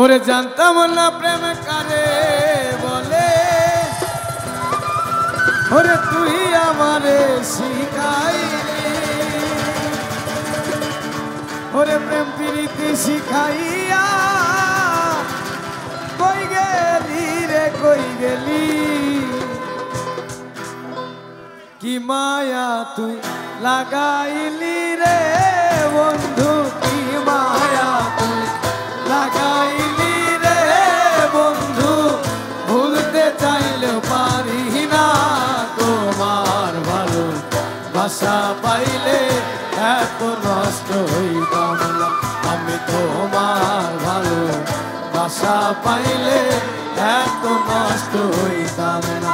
ওরে জানতাম না প্রেম কারে বলে, ওরে তুই আমারে শিখাইলি, ওরে প্রেম প্রীতি শিখাইয়া কই গেলি রে কই গেলি, কি মায়া তুই লাগাইলি রে বন্ধু, কি মায়া তুই লাগাইলি রে বন্ধু, ভুলতে চাইলেও পারি না তোমার ভালো বাসা পাইলে এত নষ্ট হইতাম না, আমি তোমার ভালো বাসা পাইলে এত নষ্ট হইতাম না।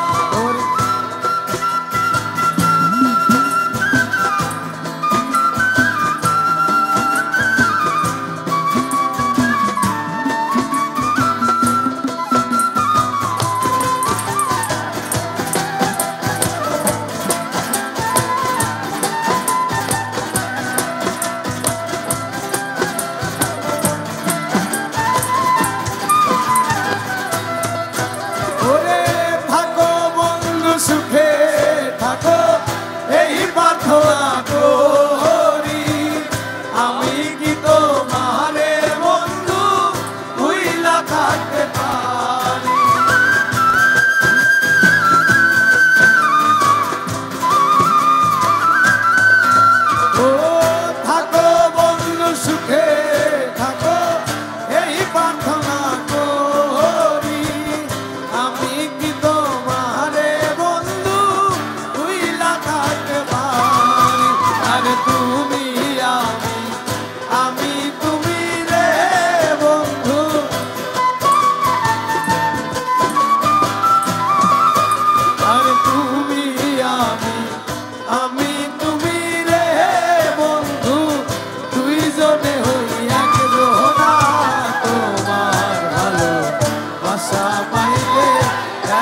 সুখে থাকো এই প্রার্থনা করি, আমি কি তোমারে বন্ধু ভুইলা থাকতে পারি, ও থাকো বন্ধু সুখে থাকো এই প্রার্থনা করি, আমি কি তোমারে তুমি আমি তুমি রে বন্ধু, আরে তুমি আমি তুমি রে বন্ধু, দুইজনে হই একজনা, তোমার ভালো বাসা পাইলে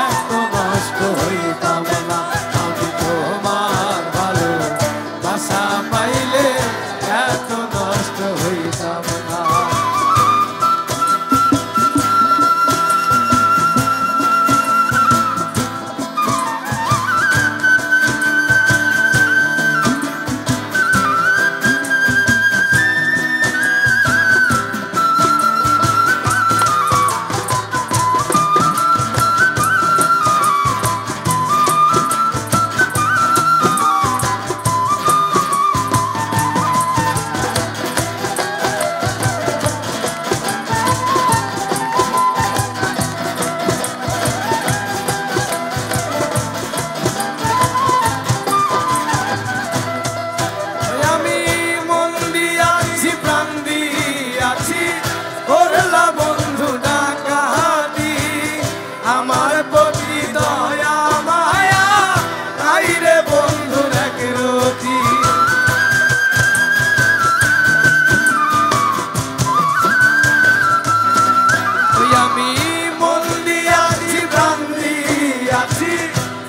এত নষ্ট হইতাম না, আমি তোমার ভালো বাসা পাইলে এত নষ্ট হইতাম না। আমার প্রতি দয়া মায়া নাই রে বন্ধু এক রতি, আমি মন দিয়াছি প্রাণ দিয়াছি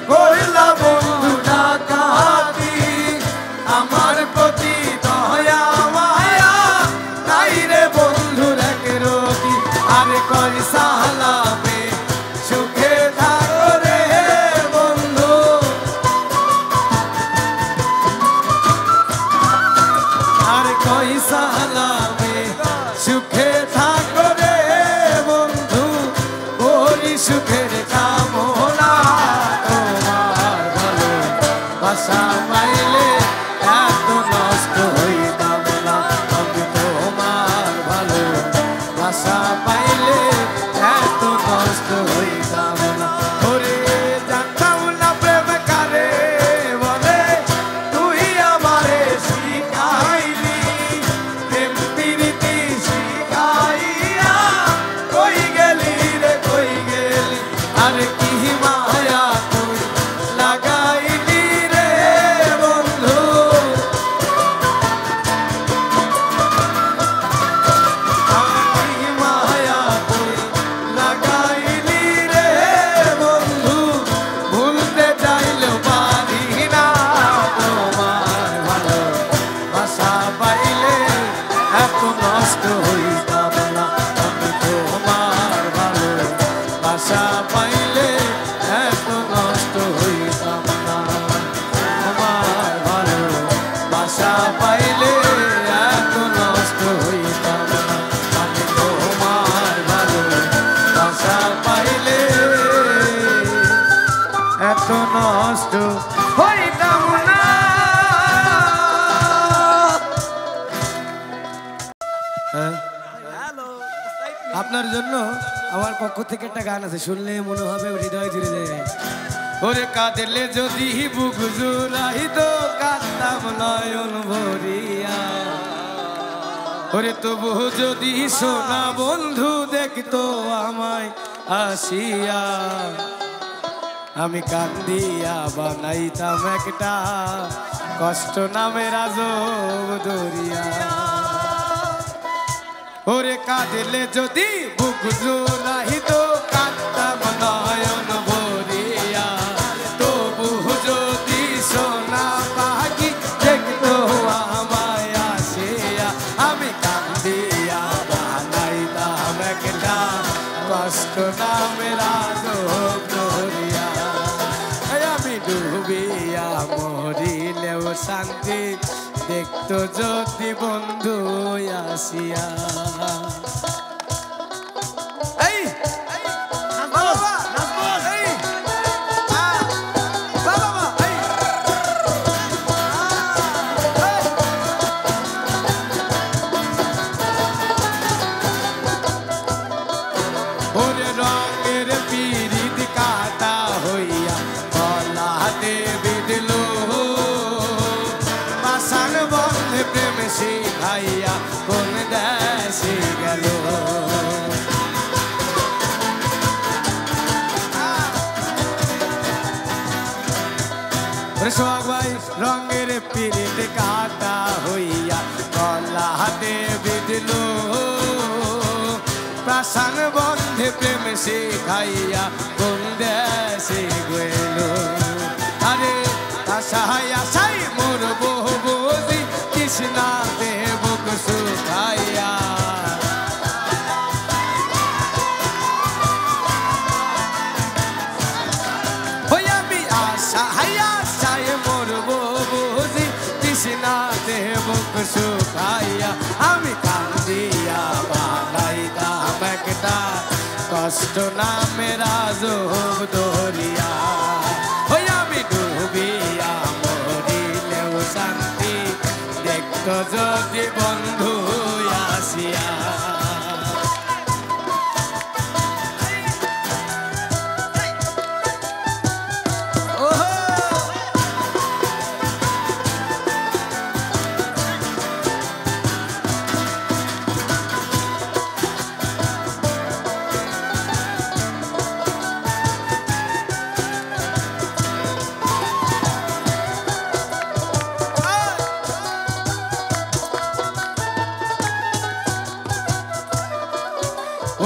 করলা বন্ধু ডাকাতি, আমার প্রতি দয়া মায়া নাই রে বন্ধু এক রতি, আরে কই সালামে সুখে থাকো রে বন্ধু, আর কই সালামে সুখে থাকো রে বন্ধু, বলি সুখের কামনা, তোমার ভালো বাসা পাইলে এত নষ্ট হইতাম না, আমি তোমার ভালো বাসা পাইলে এত নষ্ট হইতাম না। ওরে জানতাম না প্রেম কারে বলে, তুই আমারে শিখাইলি, প্রেম প্রীতি শিখাইয়া কষ্ট নষ্ট হইতাম না। আপনার জন্য আমার পক্ষ থেকে একটা গান আছে, শুনলে মনে হবে হৃদয় জুড়ে যায়। ওরে কাঁদলে যদি বুক জুড়াইত কাঁদতাম নয়ন ভরিয়া, ওরে তবু যদি সোনা বন্ধু দেখতো আমায় আসিয়া, আমি কান্দিয়া বানাইতাম একটা কষ্ট নামের আজব দরিয়া। ওরে কাঁদলে যদি বুক জুড়াইত কাঁদতাম নয়ন ভরিয়া, তবু যদি সোনা পাখি দেখতো আমায় আসিয়া, আমি কান্দিয়া বানাইতাম একটা কষ্ট নামের আজব দরিয়া। আমি ডুবিয়া মরিলেও শান্তি দেখতো যদি বন্ধু আসিয়া। ওরে রঙের পিরিত কাটা হইয়া গলাতে বিঁধলো, পাষাণ বন্ধে প্রেম শিখাইয়া কোন দেশে গেল। সোহাগ ভাই রঙের পিরিত কাটা হইয়া গলাতে বিঁধলো, পাষাণ বন্ধে প্রেম শিখাইয়া কোন দেশে গেল। আরে আশায় আশায় মোর বহু বুঝি কৃষ্ণা দেব সুখাইয়া, ওই আমি আশায় আশায় মোর বহু বুঝি কৃষ্ণা দেব সুখাইয়া, আমি কান্দিয়া বানাইতাম একটা কষ্ট নামের আজব দরিয়া। ওই আমি ডুবিয়া মরিলেও শান্তি দেখতো যদি বন্ধু আসিয়া।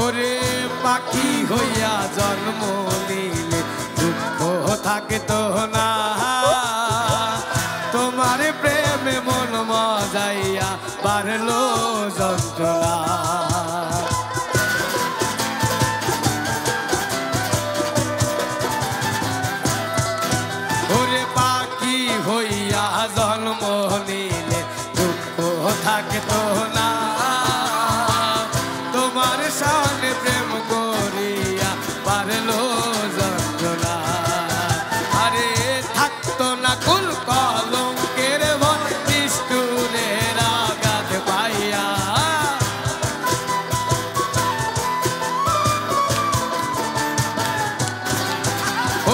ওরে পাখি হইয়া জন্ম নিলে দুঃখ থাকতো না, তোমার প্রেমে মন মজাইয়া বাড়লো যন্ত্রণা। ওরে পাখি হইয়া জন্ম নিলে দুঃখ থাকতো না, তোমার সামনে প্রেম করিয়া পারলো যন্ত্রণা। আরে থাকতো না কুল কলঙ্কের ভয় নিষ্ঠুরের আঘাত পাইয়া,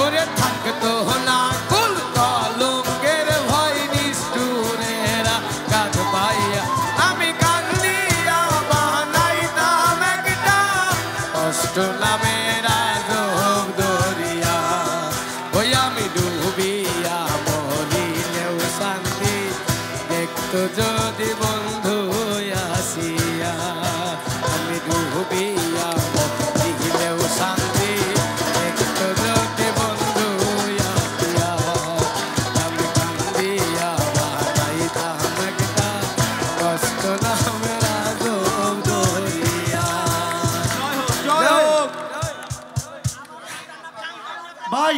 ওরে থাকতো না কুল কলঙ্কের ভয় নিষ্ঠুরের আঘাত পাইয়া, আমি কান্দিয়া বানাইতাম একটা কষ্ট নামের আজব দরিয়া। ওই আমি ডুবিয়া মরিলেও শান্তি দেখতো যদি বন্ধু আসিয়া, আমি ডুবিয়া মরিলেও শান্তি দেখতো যদি বন্ধু আসিয়া, আমি কান্দিয়া বানাইতাম একটা কষ্ট নামের আজব দরিয়া। ভাই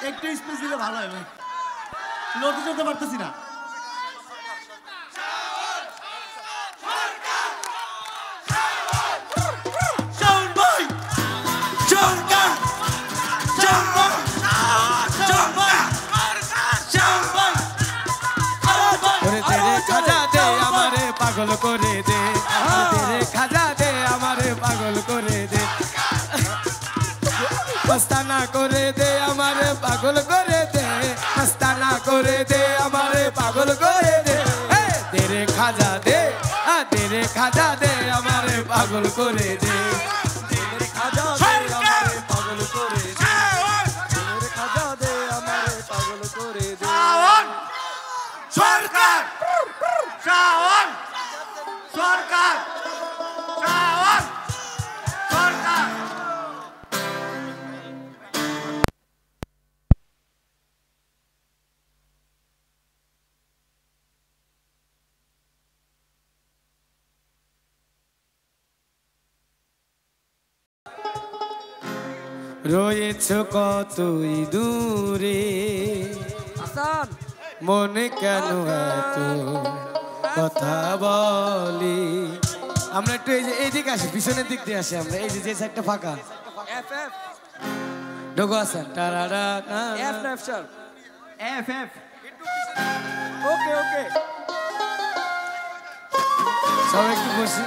একটু স্পেস দিলে ভালো হয় ভাই, লড়তে চলতে পারতেছি না। ভাই করে দে মস্তানা করে দে আমারে পাগল করে দে মস্তানা করে দে আমারে পাগল করে দে তেরে খাজা দে তেরে খাজা দে আমারে পাগল করে দে তেরে খাজা দে আমারে পাগল করে দে তেরে খাজা দে আমারে পাগল করে দে সরকার শাওন সরকার শাওন সরকার রয়েছ কতই দূরে মনে কেন এত কথা বলি আমরা একটু এইদিকে আসি পিছনের দিক দিয়ে আসি আমরা এই যে সাইডটা ফাঁকা ঢোকো আসেন টারারা এফ ওকে ওকে সবাই একটু বসি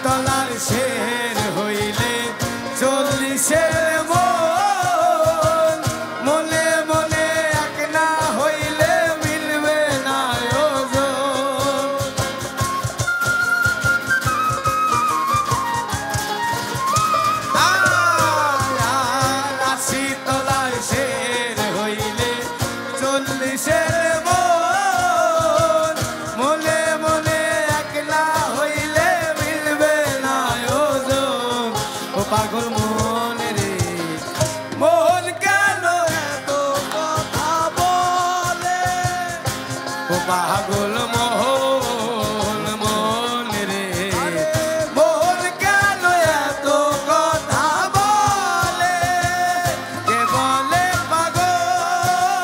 তলার শের হইলে 40-এর মন মনে মনে এক না হইলে মিলবে না ওজন। 80 তলার শের হইলে 40-এর মন মনে মনে এক না হইলে পাগল মন রে মন কেন এত কথা বলে ও পাগল মোহন মন রে মন কেন এত কথা বলে কে বলে পাগল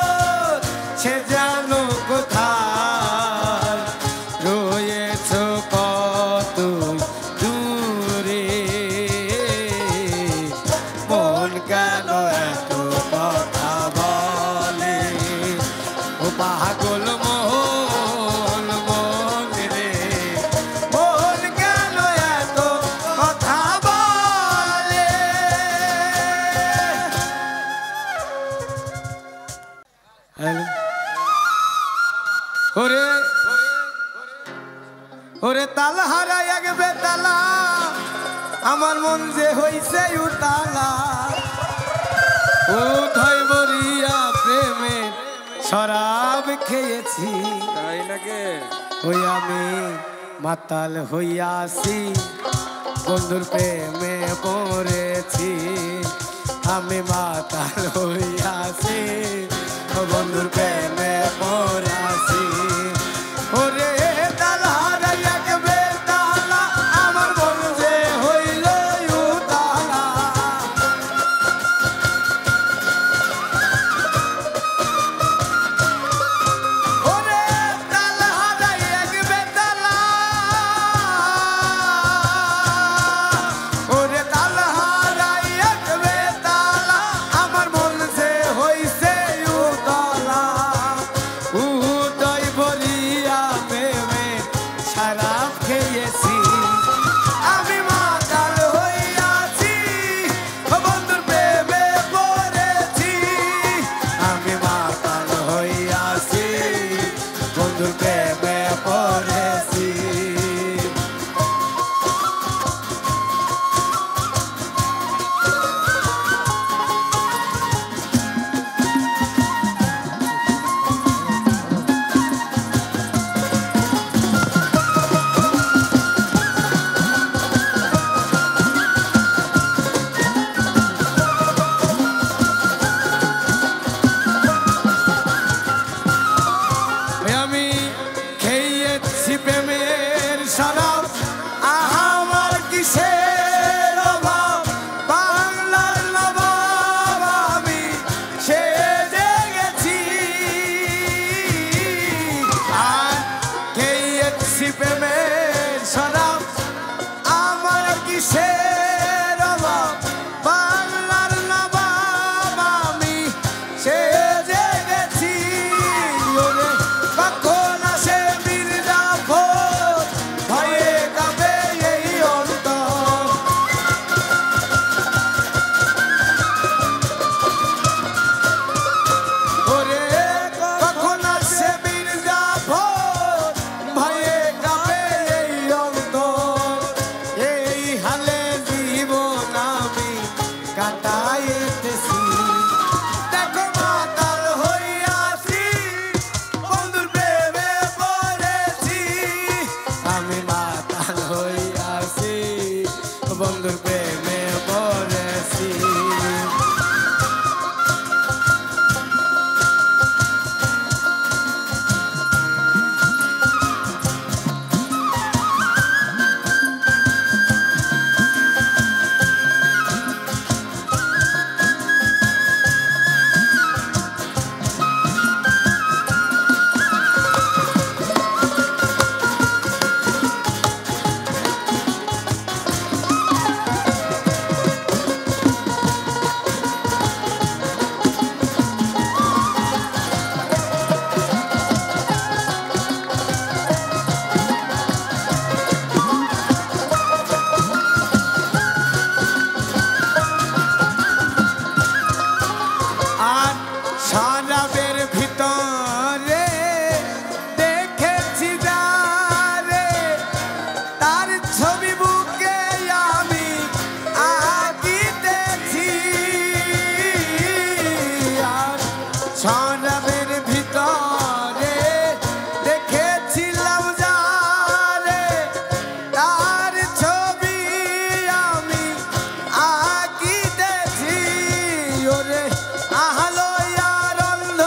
ওরে ওরে তালা হারাই এক বেতালা আমার মন যে হইছে উতালা উঠাই বরিয়া প্রেমে শরাব খেয়েছি তাই নাকি ওই আমি মাতাল হইয়াছি বন্ধুর প্রেমে পড়েছি আমি মাতাল হইয়াছি বন্ধুর প্রেমে পড়াছি ওরে তালা হারাই এক বেতালা আমার মন যে হইল উতালা ওরে তালা হারাই এক বেতালা ওরে তালা হারাই এক বেতালা আমার মন যে হইছে উতালা উদয় বলিয়া প্রেমে শরাব খেয়েছি আমি মাতাল হইয়াছি বন্ধুর প্রেমে পড়েছি আমি মাতাল হইয়াছি বন্ধুর প্রেমে পড়েছি আমি খেয়েছি প্রেমের শরাব আমার কিসের অভাব বাংলার নবাব আমি সেজে গেছি আর খেয়েছি প্রেমের শরাব আমার কিসের অভাব বাংলার নবাব আমি সেজে গেছি ওরে কখন আসে মির্জাফর ভয়ে কাঁপে এই অন্তর ওরে কখন আসে মির্জাফর ভয়ে কাঁপে এই অন্তর এই হালে জীবন আমি কাটাইতেছি দেখো মাতাল হইয়াছি বন্ধুর প্রেমে পড়েছি আমি মাতাল হইয়াছি বন্ধুর প্রেমে পড়েছি আর শরাবের ভিতরে দেখেছি যারে তার ছবি বুকে আমি আঁকিতেছি আর শরাবের ভিতরে দেখেছিলাম যারে তার ছবি আমি আঁকিতেছি ওরে আহলো ইয়ার অন্ধ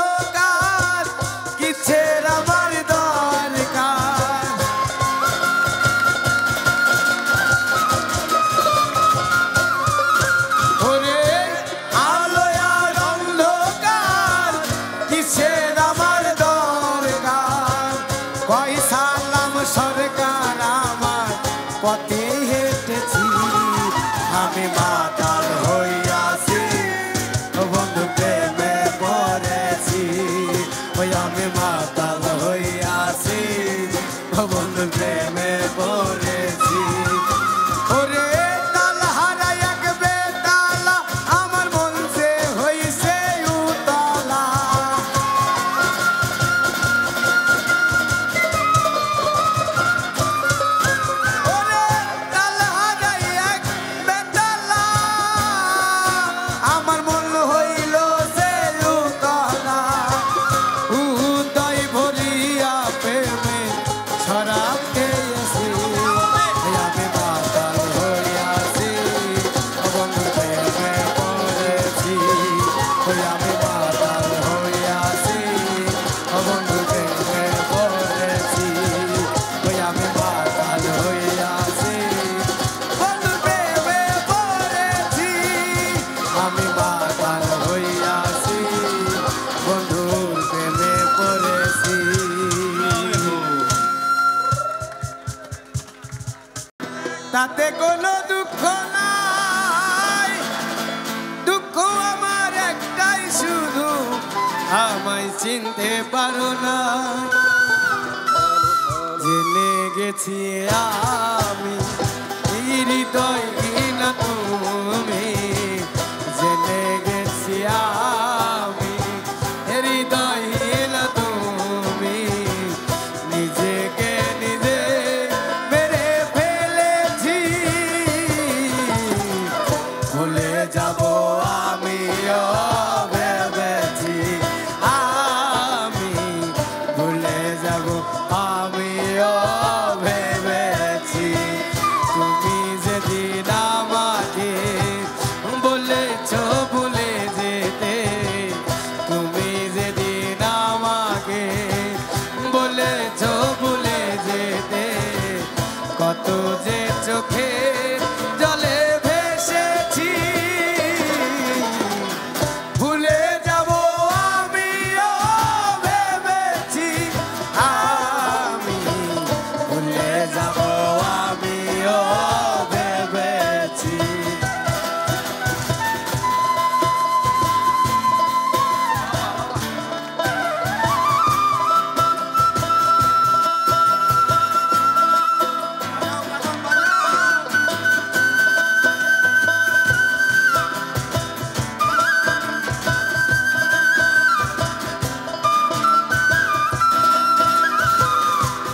কোনো দুঃখ নাই, দুঃখ আমার একটাই শুধু, আমায় চিনতে পারো না। জেনে গেছি আমি হৃদয়হীন তুমি, জেনে গেছি আমি হৃদয়হীন তুমি, নিজেকে নিজে মেরে ফেলেছি, ভুলে যাব আমিও ভেবেছি, আমি ভুলে যাব আমিও ভেবেছি। তুমি যেদিন আমাকে বলেছ ভুলে যেতে, তুমি যেদিন আমাকে বলেছ ভুলে যেতে, কত যে চোখে জলে ভেসেছি, ভুলে যাব আমিও ভেবেছি, আমি ভুলে যাব আমিও ভেবেছি।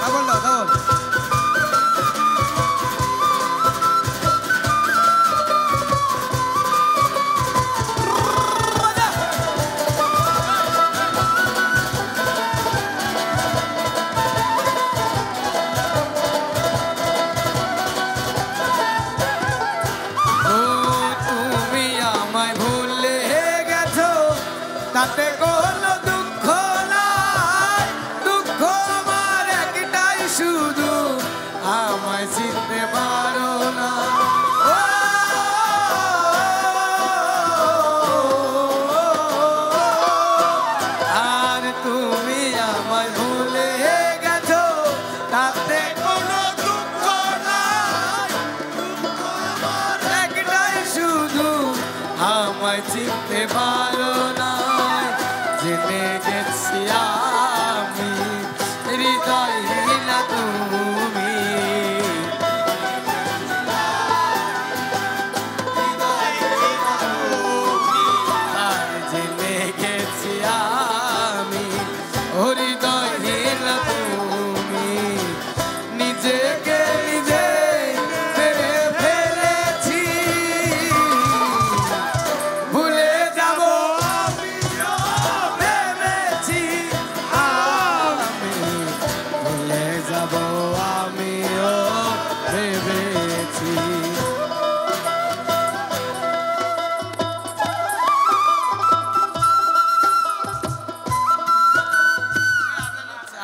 Double দাও, double। ও তুমি আমায় ভুলে গেছো, তাতে কোনো দুঃখ নাই, দুঃখ আমার একটাই শুধু, আমায় চিনতে পারো না। আর তুমি আমায় ভুলে গেছো, তাতে কোনো দুঃখ নাই, দুঃখ আমার একটাই শুধু, আমায় চিনতে পারো না। জেনে গেছি আমি হৃদয়হীন তুমি, আর জেনে গেছি আমি হৃদয়হীন তুমি, নিজেকে নিজে মেরে ফেলেছি, ভুলে যাব আমিও ভেবেছি, আমি ভুলে যাব আমিও ভেবেছি।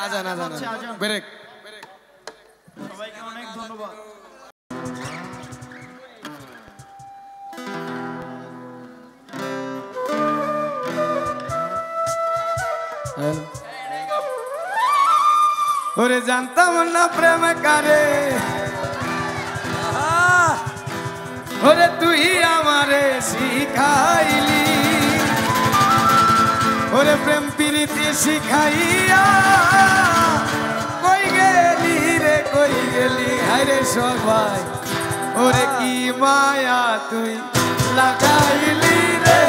আজান আজান আজান। ব্রেক। সবাইকে অনেক ধন্যবাদ। ওরে জানতাম না প্রেম কারে, ওরে তুই আমারে শিখাইলি, ওরে প্রেম প্রীতি শিখাইয়া কই গেলি রে কই গেলি, হায়রে সবাই ওরে কি মায়া তুই লাগাইলি রে,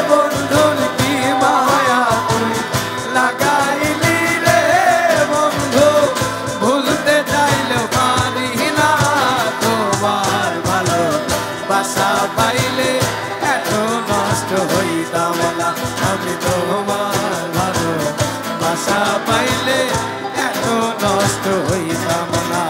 বন্ধুর কি মায়া তুই লাগাইলি রে বন্ধু, ভুলতে চাইলেও পারি না তোমার ভালো বাসা পাইলে, এত নষ্ট হইতাম না আমি তোমার ভালো বাসা পাইলে, এত নষ্ট হইতাম না।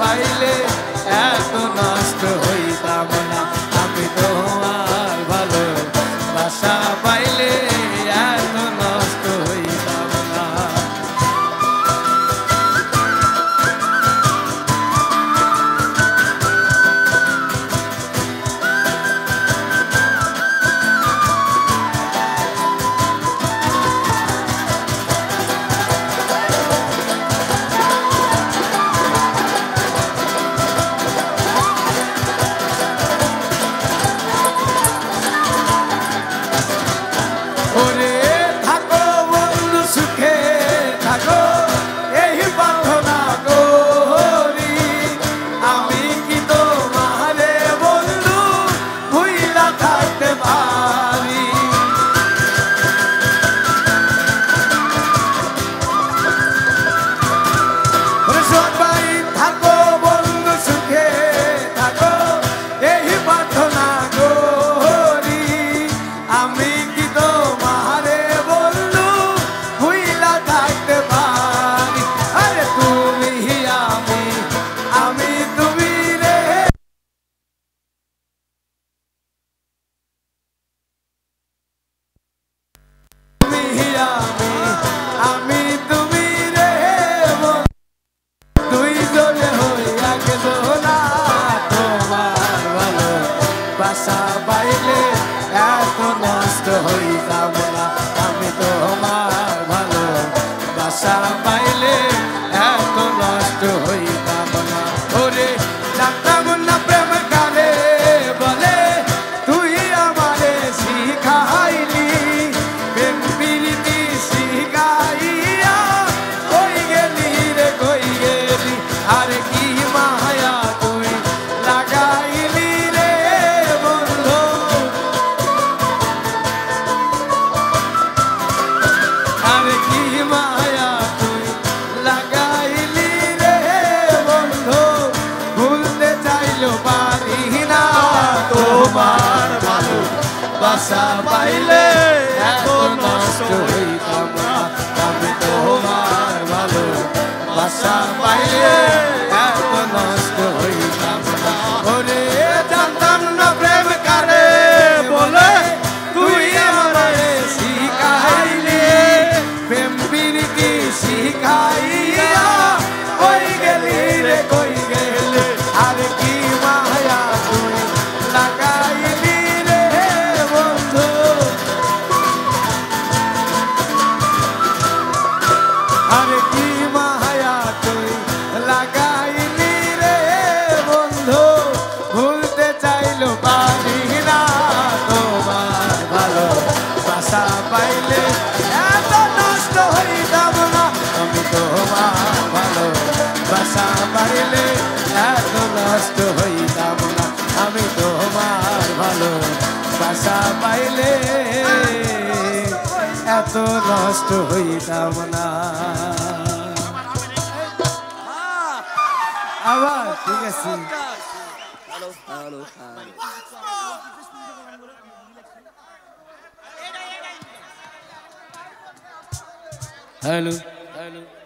পাইলে এত নষ্ট হইতাম না আমি তোমার ভালো বাসা পাইলে এত নষ্ট হইতাম না ওরে থাকো বন্ধু সুখে থাকো এই প্রার্থনা করি আমি কি তোমারে বন্ধু ভুইলা থাকতে পারি ওরে সবাই থাকো বন্ধু সুখে থাকো এই প্রার্থনা করি আমি কি তোমারে বন্ধু ভুইলা থাকতে পারি আরে তুমি আমি তুমি রে তুমি আমি তুমি রে দুইজনে হইয়া গেল না তোমার ভালো বাসা পাইলে এত নষ্ট হইতাম না আমি তোমার ভালো বাসা পাইলে এত নষ্ট হইতাম না ওরে জানতাম না প্রেম কালে বলে তুই আমারে শিখাইলি প্রেম প্রীতি শিখাইয়া কই গেলি রে কই গেলি আর কি মায়া তুই লাগাইলি রে বন্ধু আর কি মায়া তুই লাগাইলি রে বন্ধু ভুলতে চাইলো পারি না তোমার ভালো বাসা পাইলে এত নষ্ট হইতাম না আমি তোমার ভালো বাসা পাইলে এত নষ্ট হইতাম না ওরে জানতাম না প্রেম কারে বলে তুই আমারে শিখাইলি প্রেম প্রীতি শিখাইয়া কই গেলি রে কই গেলি আর কি মায়া তুই লাগাইলি রে বন্ধু আর কি মায়া তুই লাগাইলি রে বন্ধু ভুলতে চাইলো পারি না তোমার ভালো বাসা পাইলে এত নষ্ট হইতাম না আমি তোমার ভালো বাসা পাইলে এত নষ্ট হইতাম না আমি তোমার ভালো বাসা পাইলে এত নষ্ট হইতাম না আবার ঠিক আছে হ্যালো হ্যালো